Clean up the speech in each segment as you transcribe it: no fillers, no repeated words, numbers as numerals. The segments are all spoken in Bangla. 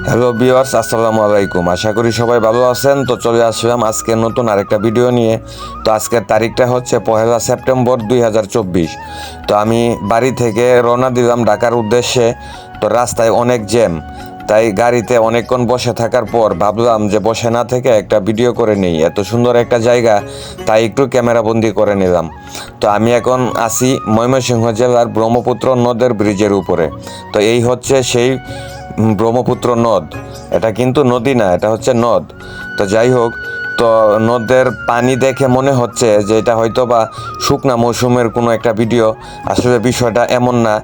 হ্যালো ভিউয়ার্স, আসসালামু আলাইকুম। আশা করি সবাই ভালো আছেন। তো চলে আসলাম আজকে নতুন আরেকটা ভিডিও নিয়ে। তো আজকের তারিখটা হচ্ছে 1 সেপ্টেম্বর 2024। তো আমি বাড়ি থেকে রওনা দিলাম ঢাকার উদ্দেশ্যে। তো রাস্তায় অনেক জ্যাম, তাই গাড়িতে অনেকক্ষণ বসে থাকার পর ভাবলাম যে বসে না থেকে একটা ভিডিও করে নিই। এত সুন্দর একটা জায়গা, তাই একটু ক্যামেরাবন্দি করে নিলাম। তো আমি এখন আছি ময়মনসিংহ জেলার ব্রহ্মপুত্র নদের ব্রিজের উপরে। তো এই হচ্ছে সেই ব্রহ্মপুত্র নদ। এটা কিন্তু নদী না, এটা হচ্ছে নদ। তো যাই হোক, তো নদের পানি দেখে মনে হচ্ছে যে এটা হয়তো বা শুকনা মৌসুমের কোনো একটা ভিডিও। আসলে বিষয়টা এমন না।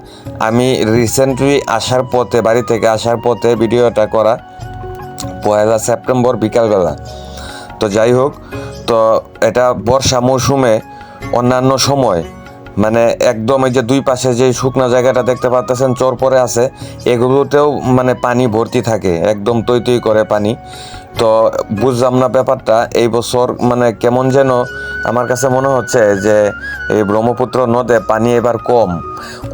আমি রিসেন্টলি আসার পথে, বাড়ি থেকে আসার পথে ভিডিওটা করা, 1 সেপ্টেম্বর বিকালবেলা। তো যাই হোক, তো এটা বর্ষা মৌসুমে অন্যান্য সময় মানে একদম এই যে দুই পাশে যে শুকনা জায়গাটা দেখতে পাচ্ছেন চর পরে আছে, এগুলোতেও মানে পানি ভর্তি থাকে, একদম তৈ তৈ করে পানি। তো বুঝলাম না ব্যাপারটা এই বছর, মানে কেমন যেন আমার কাছে মনে হচ্ছে যে এই ব্রহ্মপুত্র নদে পানি এবার কম।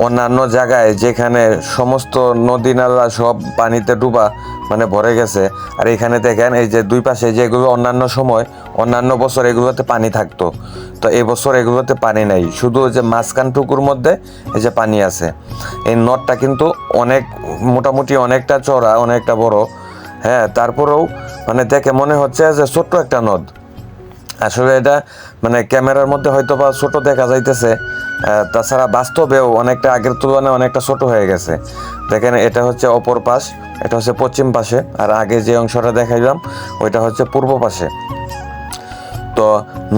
অন্যান্য জায়গায় যেখানে সমস্ত নদী নালা সব পানিতে ডুবা মানে ভরে গেছে, আর এখানে দেখেন এই যে দুই পাশে যেগুলো অন্যান্য সময় অন্যান্য বছর এগুলোতে পানি থাকতো, তো এই বছর এগুলোতে পানি নাই, শুধু যে মাঝখান টুকুর মধ্যে এই যে পানি আছে। এই নদটা কিন্তু অনেক মোটামুটি অনেকটা চড়া, অনেকটা বড়। হ্যাঁ, তারপরেও মানে দেখে মনে হচ্ছে যে ছোট্ট একটা নদ। আসলে এটা মানে ক্যামেরার মধ্যে হয়তো বা ছোট দেখা যাইতেছে, তাছাড়া বাস্তবেও অনেকটা আগের তুলনায় অনেকটা ছোট হয়ে গেছে। দেখেন, এটা হচ্ছে অপর পাশ, এটা হচ্ছে পশ্চিম পাশে, আর আগে যে অংশটা দেখাইলাম ওইটা হচ্ছে পূর্ব পাশে। তো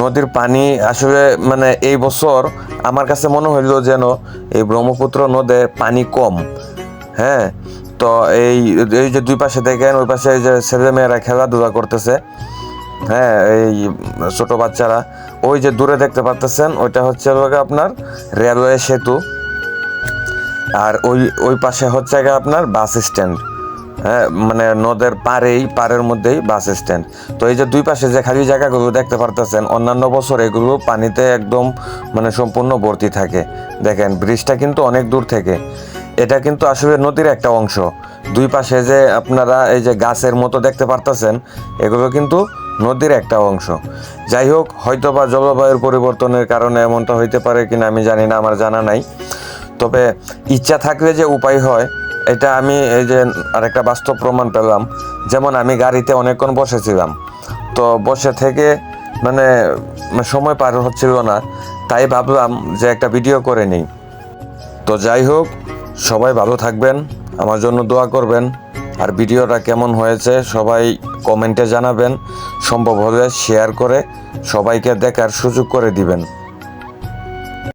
নদীর পানি আসলে মানে এই বছর আমার কাছে মনে হইলো যেন এই ব্রহ্মপুত্র নদে পানি কম। হ্যাঁ, তো এই এই যে দুই পাশে দেখেন, ওই পাশে যে ছেলেমেয়েরা খেলাধুলা করতেছে। হ্যাঁ, এই ছোট বাচ্চারা, ওই যে দূরে দেখতে পাচ্ছেন ওইটা হচ্ছে আপনার রেলওয়ে সেতু। আর ওই ওই পাশে হচ্ছে আপনার বাস স্ট্যান্ড। হ্যাঁ, মানে নদের পাড়ের মধ্যেই বাস স্ট্যান্ড। তো এই যে দুই পাশে যে খালি জায়গাগুলো দেখতে পারতেছেন, অন্যান্য বছর এগুলো পানিতে একদম মানে সম্পূর্ণ ভর্তি থাকে। দেখেন, ব্রিজটা কিন্তু অনেক দূর থেকে, এটা কিন্তু আসলে নদীর একটা অংশ। দুই পাশে যে আপনারা এই যে গাছের মতো দেখতে পারতেছেন, এগুলো কিন্তু নদীর একটা অংশ। যাই হোক, হয়তো বা জলবায়ুর পরিবর্তনের কারণে এমনটা হইতে পারে কিনা আমি জানি না, আমার জানা নাই। তবে ইচ্ছা থাকলে যে উপায় হয়, এটা আমি এই যে আরেকটা বাস্তব প্রমাণ পেলাম। যেমন আমি গাড়িতে অনেকক্ষণ বসেছিলাম, তো বসে থেকে মানে সময় পার হচ্ছিল না, তাই ভাবলাম যে একটা ভিডিও করে নিই। তো যাই হোক, সবাই ভালো থাকবেন, আমার জন্য দোয়া করবেন। আর ভিডিওটা কেমন হয়েছে সবাই কমেন্টে জানাবেন, সম্ভব হলে শেয়ার করে সবাইকে দেখার সুযোগ করে দিবেন।